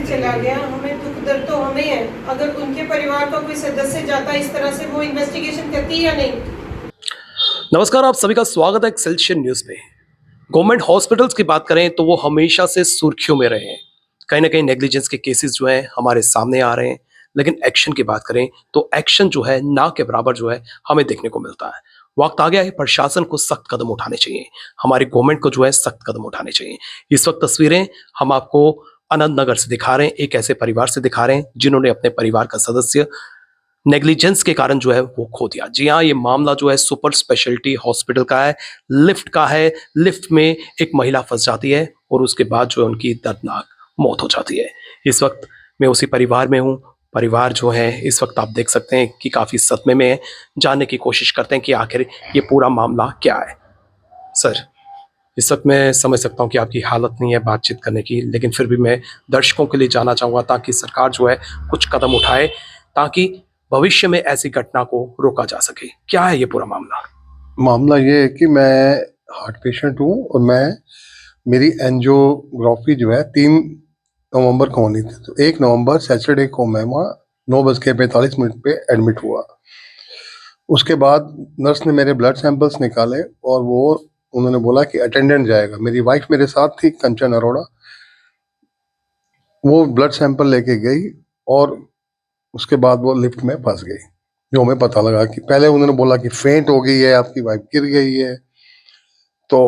चला गया, हमें दुख दर्द तो हमें है। अगर उनके परिवार का कोई सदस्य जाता इस तरह से, वो इन्वेस्टिगेशन करती या नहीं? नमस्कार, आप सभी का स्वागत है एक्सेलशियर न्यूज में। गवर्नमेंट हॉस्पिटल्स की बात करें तो वो हमेशा से सुर्खियों में रहे हैं। कहीं ना कहीं नेग्लिजेंस के केसेस जो हैं हमारे सामने आ रहे हैं, लेकिन एक्शन की बात करें तो एक्शन जो है ना के बराबर जो है हमें देखने को मिलता है। वक्त आ गया है प्रशासन को सख्त कदम उठाने चाहिए, हमारी गवर्नमेंट को जो है सख्त कदम उठाने चाहिए। इस वक्त तस्वीरें हम आपको अनंत नगर से दिखा रहे हैं, एक ऐसे परिवार से दिखा रहे हैं जिन्होंने अपने परिवार का सदस्य नेग्लिजेंस के कारण जो है वो खो दिया। जी हाँ, ये मामला जो है सुपर स्पेशलिटी हॉस्पिटल का है, लिफ्ट का है। लिफ्ट में एक महिला फंस जाती है और उसके बाद जो है उनकी दर्दनाक मौत हो जाती है। इस वक्त मैं उसी परिवार में हूँ। परिवार जो है इस वक्त आप देख सकते हैं कि काफी सदमे में है। जानने की कोशिश करते हैं कि आखिर ये पूरा मामला क्या है। सर, इस वक्त मैं समझ सकता हूँ कि आपकी हालत नहीं है बातचीत करने की, लेकिन फिर भी मैं दर्शकों के लिए जानना चाहूँगा ताकि सरकार जो है कुछ कदम उठाए ताकि भविष्य में ऐसी घटना को रोका जा सके। क्या है ये पूरा मामला? मामला ये है कि मैं हार्ट पेशेंट हूँ और मेरी एंजियोग्राफी जो है 3 नवंबर को होनी थी। तो 1 नवंबर सैटरडे को मैं वहाँ 9:45 पे एडमिट हुआ। उसके बाद नर्स ने मेरे ब्लड सैंपल्स निकाले और उन्होंने बोला कि अटेंडेंट जाएगा। मेरी वाइफ मेरे साथ थी, कंचन अरोड़ा। वो ब्लड सैंपल लेके गई और उसके बाद वो लिफ्ट में फंस गई। जो हमें पता लगा कि पहले उन्होंने बोला कि फेंट हो गई है, आपकी वाइफ गिर गई है। तो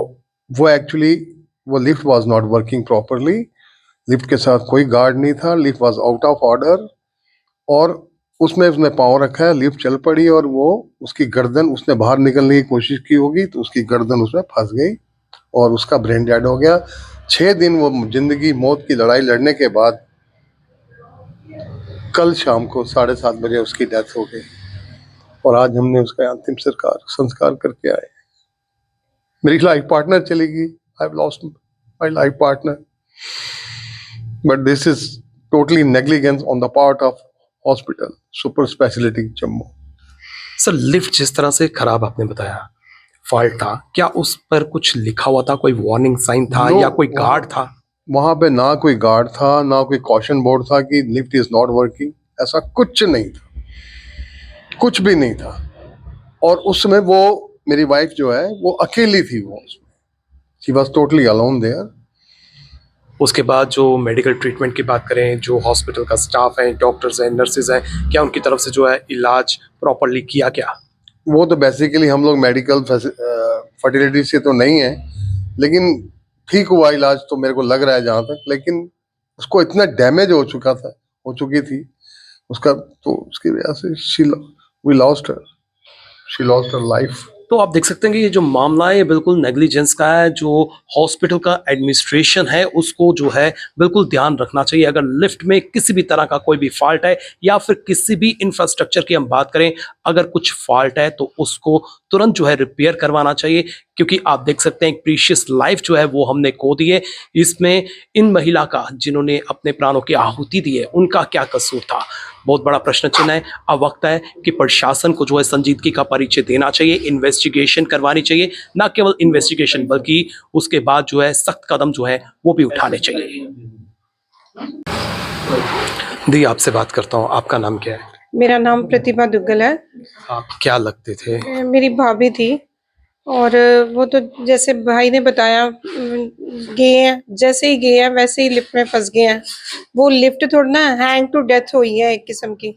वो एक्चुअली वो lift was not working properly. Lift के साथ कोई गार्ड नहीं था, lift was out of order और उसमें उसने पाँव रखा है, लिफ्ट चल पड़ी और वो उसकी गर्दन, उसने बाहर निकलने की कोशिश की होगी तो उसकी गर्दन उसमें फंस गई और उसका ब्रेन डेड हो गया। 6 दिन वो जिंदगी मौत की लड़ाई लड़ने के बाद कल शाम को 7:30 बजे उसकी डेथ हो गई और आज हमने उसका अंतिम संस्कार करके आए। मेरी लाइफ पार्टनर चली गई। I have lost my life partner, but this is totally negligence on the part of hospital super speciality Jammu. Sir, lift जिस तरह से खराब आपने बताया, फॉल्ट था, क्या उस पर कुछ लिखा हुआ था? कोई वार्निंग साइन था या कोई गार्ड था? वहां पे ना कोई गार्ड था, ना कोई कॉशन बोर्ड था कि लिफ्ट इज नॉट वर्किंग। ऐसा कुछ नहीं था, कुछ भी नहीं था। और उस समय वो मेरी वाइफ जो है वो अकेली थी, वो she was totally alone there. उसके बाद जो मेडिकल ट्रीटमेंट की बात करें, जो हॉस्पिटल का स्टाफ है, डॉक्टर्स हैं, नर्सेज हैं, क्या उनकी तरफ से जो है इलाज प्रॉपरली किया क्या? वो तो बेसिकली हम लोग मेडिकल फर्टिलिटी से तो नहीं है, लेकिन ठीक हुआ इलाज तो मेरे को लग रहा है जहाँ तक। लेकिन उसको इतना डैमेज हो चुकी थी उसका, तो उसकी वजह से वी लॉस्ट हर लाइफ। तो आप देख सकते हैं कि ये जो मामला है ये बिल्कुल नेग्लिजेंस का है। जो हॉस्पिटल का एडमिनिस्ट्रेशन है उसको जो है बिल्कुल ध्यान रखना चाहिए। अगर लिफ्ट में किसी भी तरह का कोई भी फॉल्ट है या फिर किसी भी इंफ्रास्ट्रक्चर की हम बात करें, अगर कुछ फॉल्ट है तो उसको तुरंत जो है रिपेयर करवाना चाहिए, क्योंकि आप देख सकते हैं एक प्रीशियस लाइफ जो है वो हमने खो दी है। इसमें इन महिला का, जिन्होंने अपने प्राणों की आहुति दी है, उनका क्या कसूर था? बहुत बड़ा प्रश्न चिन्ह है। अब वक्त है कि प्रशासन को जो है संजीदगी का परिचय देना चाहिए, इन्वेस्टिगेशन करवानी चाहिए। ना केवल इन्वेस्टिगेशन बल्कि उसके बाद जो है सख्त कदम जो है वो भी उठाने चाहिए। दी, आपसे बात करता हूँ, आपका नाम क्या है? मेरा नाम प्रतिभा दुग्गल है। आप क्या लगते थे? मेरी भाभी थी और वो तो जैसे भाई ने बताया, गए हैं, जैसे ही गए हैं वैसे ही लिफ्ट में फंस गए हैं। वो लिफ्ट थोड़ी ना हैंग टू डेथ हुई है एक किस्म की,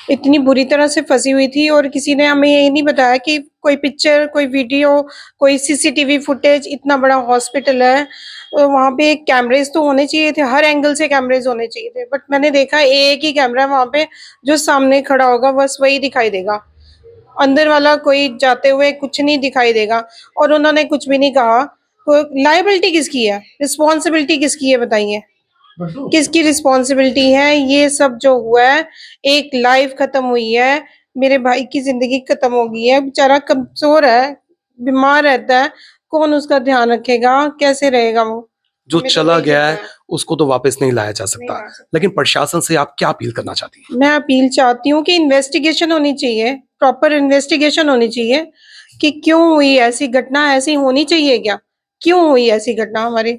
इतनी बुरी तरह से फंसी हुई थी। और किसी ने हमें ये नहीं बताया कि कोई पिक्चर, कोई वीडियो, कोई सीसीटीवी फुटेज, इतना बड़ा हॉस्पिटल है, वहाँ पे कैमरेज तो होने चाहिए थे, हर एंगल से कैमरेज होने चाहिए थे। बट मैंने देखा एक ही कैमरा है वहाँ पे, जो सामने खड़ा होगा बस वही दिखाई देगा, अंदर वाला कोई जाते हुए कुछ नहीं दिखाई देगा। और उन्होंने कुछ भी नहीं कहा। तो लायबिलिटी किसकी है, रिस्पॉन्सिबिलिटी किसकी है, बताइए किसकी रिस्पॉन्सिबिलिटी है? ये सब जो हुआ है, एक लाइफ खत्म हुई है, मेरे भाई की जिंदगी खत्म हो गई है। बेचारा कमजोर है, बीमार रहता है, कौन उसका ध्यान रखेगा, कैसे रहेगा वो? जो हमें तो चला वही गया लगता है है। उसको तो वापस नहीं लाया जा नहीं सकता, ला सकते। लेकिन प्रशासन से आप क्या अपील करना चाहती हैं? मैं अपील चाहती हूँ कि इन्वेस्टिगेशन होनी चाहिए, प्रॉपर इन्वेस्टिगेशन होनी चाहिए कि क्यों हुई ऐसी घटना, ऐसी होनी चाहिए क्या, क्यों हुई ऐसी घटना हमारे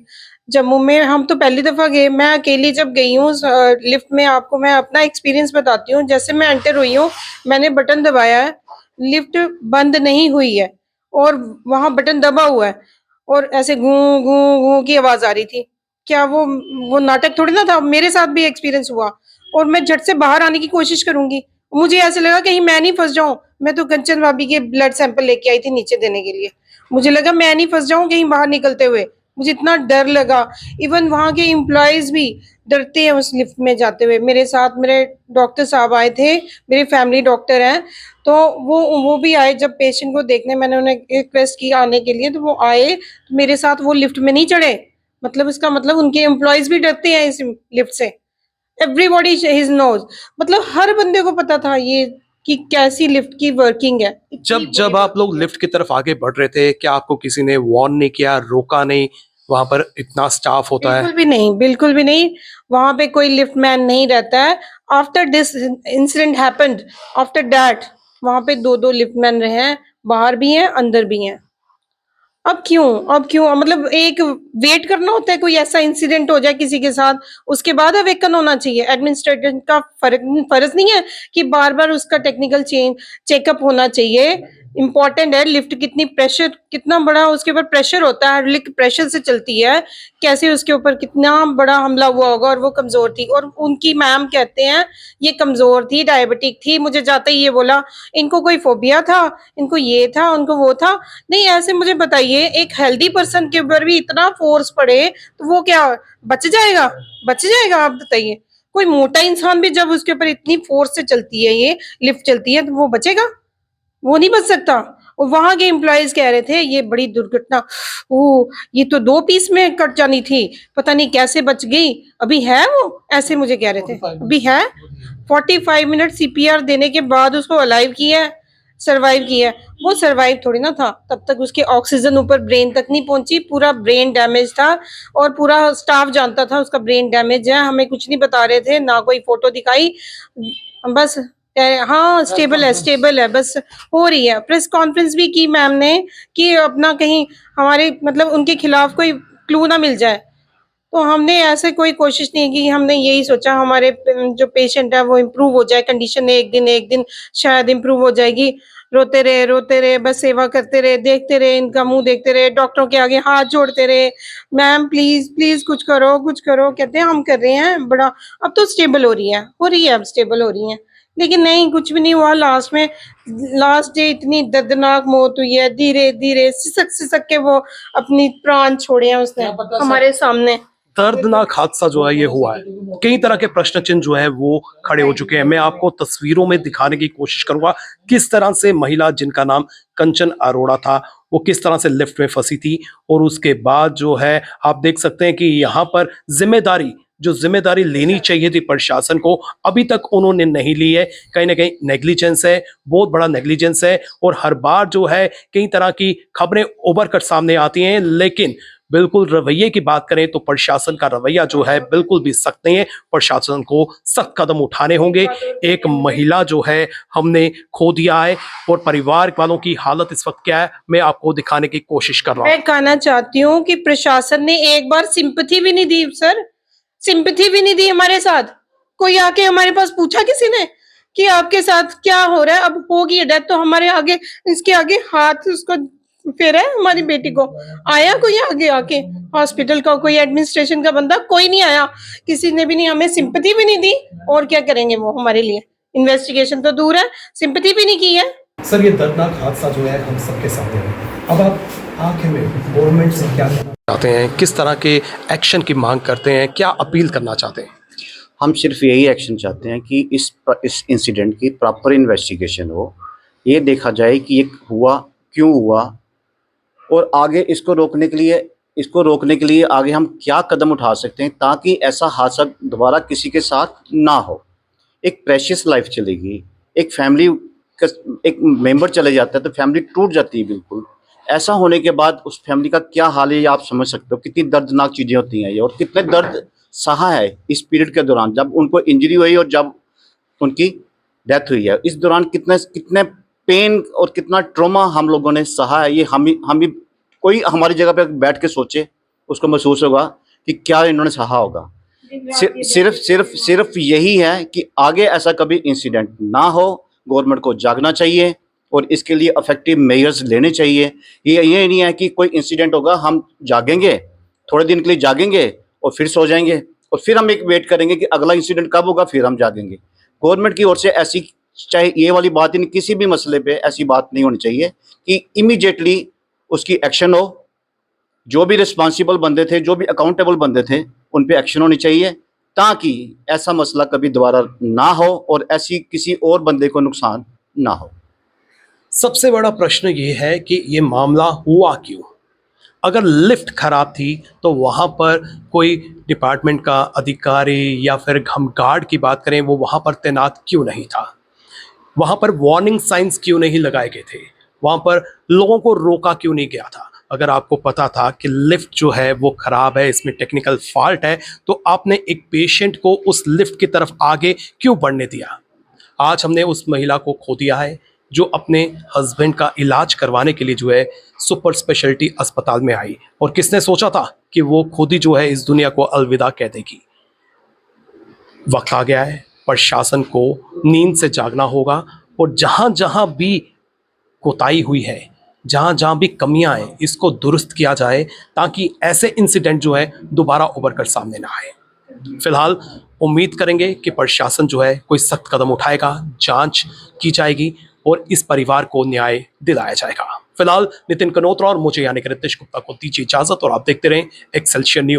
जम्मू में हम तो पहली दफ़ा गए, मैं अकेली जब गई हूँ लिफ्ट में, आपको मैं अपना एक्सपीरियंस बताती हूँ। जैसे मैं एंटर हुई हूँ, मैंने बटन दबाया है, लिफ्ट बंद नहीं हुई है और वहाँ बटन दबा हुआ है और ऐसे गूं गूं गूं की आवाज़ आ रही थी। क्या वो नाटक थोड़ी ना था, मेरे साथ भी एक्सपीरियंस हुआ और मैं झट से बाहर आने की कोशिश करूंगी। मुझे ऐसे लगा कहीं मैं नहीं फंस जाऊं। मैं तो कंचन भाभी के ब्लड सैंपल लेके आई थी नीचे देने के लिए। मुझे लगा मैं नहीं फंस जाऊं कहीं बाहर निकलते हुए। मुझे इतना डर लगा। इवन वहां के एम्प्लॉयज भी डरते हैं उस लिफ्ट में जाते हुए। मेरे साथ मेरे डॉक्टर साहब आए थे, मेरे फैमिली डॉक्टर हैं, तो वो भी आए जब पेशेंट को देखने। मैंने उन्हें रिक्वेस्ट की आने के लिए, तो वो आए, तो मेरे साथ वो लिफ्ट में नहीं चढ़े। मतलब इसका मतलब उनके एम्प्लॉयज भी डरते हैं इस लिफ्ट से। एवरीबॉडी हिज नोज, मतलब हर बंदे को पता था ये कि कैसी लिफ्ट की वर्किंग है। जब जब आप लोग लिफ्ट की तरफ आगे बढ़ रहे थे, क्या आपको किसी ने वार्न नहीं किया, रोका नहीं? वहां पर इतना स्टाफ होता है। बिल्कुल भी नहीं, बिल्कुल भी नहीं। वहां पे कोई लिफ्ट मैन नहीं रहता है। After this incident happened, after that वहां पे दो लिफ्ट मैन रहे हैं, बाहर भी हैं अंदर भी हैं। अब क्यों मतलब एक वेट करना होता है कोई ऐसा इंसिडेंट हो जाए किसी के साथ, उसके बाद अवेकन होना चाहिए। एडमिनिस्ट्रेटर का फर्ज नहीं है कि बार बार उसका टेक्निकल चेकअप होना चाहिए। इंपॉर्टेंट है लिफ्ट कितना बड़ा उसके ऊपर प्रेशर होता है, लिफ्ट प्रेशर से चलती है। कैसे उसके ऊपर कितना बड़ा हमला हुआ होगा और वो कमजोर थी, और उनकी मैम कहते हैं ये कमजोर थी, डायबिटिक थी। मुझे जाते ही ये बोला इनको कोई फोबिया था, इनको ये था, उनको वो था। नहीं, ऐसे मुझे बताइए एक हेल्दी पर्सन के ऊपर भी इतना फोर्स पड़े तो वो क्या बच जाएगा? बच जाएगा? आप बताइए। कोई मोटा इंसान भी जब उसके ऊपर इतनी फोर्स से चलती है, ये लिफ्ट चलती है, तो वो बचेगा? वो नहीं बच सकता। और वहां के एम्प्लॉयज कह रहे थे ये बड़ी दुर्घटना, ओ ये तो 2 पीस में कट जानी थी, पता नहीं कैसे बच गई। अभी है वो, ऐसे मुझे कह रहे थे अभी है। 45 मिनट सीपीआर देने के बाद उसको अलाइव किया है, सरवाइव किया है। वो सरवाइव थोड़ी ना था, तब तक उसके ऑक्सीजन ऊपर ब्रेन तक नहीं पहुंची, पूरा ब्रेन डैमेज था और पूरा स्टाफ जानता था उसका ब्रेन डैमेज है। हमें कुछ नहीं बता रहे थे, ना कोई फोटो दिखाई, बस हाँ स्टेबल है, बस हो रही है। प्रेस कॉन्फ्रेंस भी की मैम ने कि अपना कहीं हमारे मतलब उनके खिलाफ कोई क्लू ना मिल जाए। तो हमने ऐसे कोई कोशिश नहीं की, हमने यही सोचा हमारे जो पेशेंट है वो इम्प्रूव हो जाए, कंडीशन एक दिन शायद इम्प्रूव हो जाएगी। रोते रहे, बस सेवा करते रहे, देखते रहे, इनका मुंह देखते रहे, डॉक्टरों के आगे हाथ जोड़ते रहे, मैम प्लीज प्लीज कुछ करो कुछ करो। कहते हैं हम कर रहे हैं बड़ा। अब तो स्टेबल हो रही है अब स्टेबल हो रही है, लेकिन नहीं, कुछ भी नहीं हुआ। लास्ट डे इतनी दर्दनाक मौत हुई है, धीरे धीरे सिसक के वो अपनी प्राण छोड़े हैं उसने हमारे सामने। दर्दनाक हादसा जो है ये हुआ है। कई तरह के प्रश्न चिन्ह जो है वो खड़े हो चुके हैं। मैं आपको तस्वीरों में दिखाने की कोशिश करूंगा किस तरह से महिला जिनका नाम कंचन अरोड़ा था वो किस तरह से लिफ्ट में फंसी थी, और उसके बाद जो है आप देख सकते हैं कि यहाँ पर जिम्मेदारी लेनी चाहिए थी प्रशासन को, अभी तक उन्होंने नहीं ली है। कहीं ना कहीं नेग्लिजेंस है, बहुत बड़ा नेग्लिजेंस है, और हर बार जो है कई तरह की खबरें उभर कर सामने आती हैं, लेकिन बिल्कुल रवैये की बात करें तो प्रशासन का रवैया जो है बिल्कुल भी सख्त नहीं है। प्रशासन को सख्त कदम उठाने होंगे। एक महिला जो है हमने खो दिया है, और परिवार वालों की हालत इस वक्त क्या है मैं आपको दिखाने की कोशिश कर रहा हूँ। मैं कहना चाहती हूँ कि प्रशासन ने एक बार सिंपैथी भी नहीं दी सर, सिंपैथी भी नहीं दी हमारे साथ। कोई आके हमारे पास पूछा किसी ने कि आपके साथ क्या हो रहा है? अब होगी डेथ तो हमारे आगे, इसके आगे हाथ उसको फेरा है हमारी बेटी को। आया कोई आगे आके? हॉस्पिटल का कोई एडमिनिस्ट्रेशन का बंदा कोई नहीं आया, किसी ने भी नहीं, हमें सिंपैथी भी नहीं दी। और क्या करेंगे वो हमारे लिए? इन्वेस्टिगेशन तो दूर है, सिंपैथी भी नहीं की है। सर ये दर्दनाक हादसा जो है हम सबके सामने है। अब आप आखिर में गवर्नमेंट से क्या कहना चाहते हैं, किस तरह के एक्शन की मांग करते हैं, क्या अपील करना चाहते हैं? हम सिर्फ यही एक्शन चाहते हैं कि इस इंसिडेंट की प्रॉपर इन्वेस्टिगेशन हो, ये देखा जाए कि ये हुआ क्यों हुआ, और आगे इसको रोकने के लिए आगे हम क्या कदम उठा सकते हैं ताकि ऐसा हादसा दोबारा किसी के साथ ना हो। एक प्रेशियस लाइफ चलेगी, एक फैमिली का एक मेंबर चले जाता है तो फैमिली टूट जाती है बिल्कुल। ऐसा होने के बाद उस फैमिली का क्या हाल है ये आप समझ सकते हो, कितनी दर्दनाक चीज़ें होती हैं ये, और कितने दर्द सहा है इस पीरियड के दौरान जब उनको इंजरी हुई और जब उनकी डेथ हुई है। इस दौरान कितने पेन और कितना ट्रॉमा हम लोगों ने सहा है, ये हम भी कोई हमारी जगह पे बैठ के सोचे उसको महसूस होगा कि क्या इन्होंने सहा होगा। सिर्फ यही है कि आगे ऐसा कभी इंसिडेंट ना हो। गवर्नमेंट को जागना चाहिए और इसके लिए इफेक्टिव मेजर्स लेने चाहिए। ये नहीं है कि कोई इंसिडेंट होगा हम जागेंगे, थोड़े दिन के लिए जागेंगे और फिर सो जाएंगे और फिर हम एक वेट करेंगे कि अगला इंसिडेंट कब होगा, फिर हम जागेंगे। गवर्नमेंट की ओर से ऐसी, चाहे ये वाली बात ही नहीं, किसी भी मसले पे ऐसी बात नहीं होनी चाहिए कि इमीडिएटली उसकी एक्शन हो। जो भी रिस्पॉन्सिबल बंदे थे, जो भी अकाउंटेबल बंदे थे, उन पे एक्शन होनी चाहिए ताकि ऐसा मसला कभी दोबारा ना हो और ऐसी किसी और बंदे को नुकसान ना हो। सबसे बड़ा प्रश्न ये है कि ये मामला हुआ क्यों। अगर लिफ्ट खराब थी तो वहाँ पर कोई डिपार्टमेंट का अधिकारी या फिर हम गार्ड की बात करें, वो वहाँ पर तैनात क्यों नहीं था? वहाँ पर वार्निंग साइंस क्यों नहीं लगाए गए थे? वहाँ पर लोगों को रोका क्यों नहीं गया था? अगर आपको पता था कि लिफ्ट जो है वो खराब है, इसमें टेक्निकल फॉल्ट है, तो आपने एक पेशेंट को उस लिफ्ट की तरफ आगे क्यों बढ़ने दिया? आज हमने उस महिला को खो दिया है जो अपने हस्बैंड का इलाज करवाने के लिए जो है सुपर स्पेशलिटी अस्पताल में आई, और किसने सोचा था कि वो खुद ही जो है इस दुनिया को अलविदा कह देगी। वक्त आ गया है, प्रशासन को नींद से जागना होगा और जहां जहां भी कोताही हुई है, जहां जहां भी कमियां हैं, इसको दुरुस्त किया जाए ताकि ऐसे इंसिडेंट जो है दोबारा उभर कर सामने ना आए। फिलहाल उम्मीद करेंगे कि प्रशासन जो है कोई सख्त कदम उठाएगा, जांच की जाएगी और इस परिवार को न्याय दिलाया जाएगा। फिलहाल नितिन कनोत्रा और मुझे यानी कि रितेश गुप्ता को दीजिए इजाजत और आप देखते रहें एक्सेल्सियर न्यूज।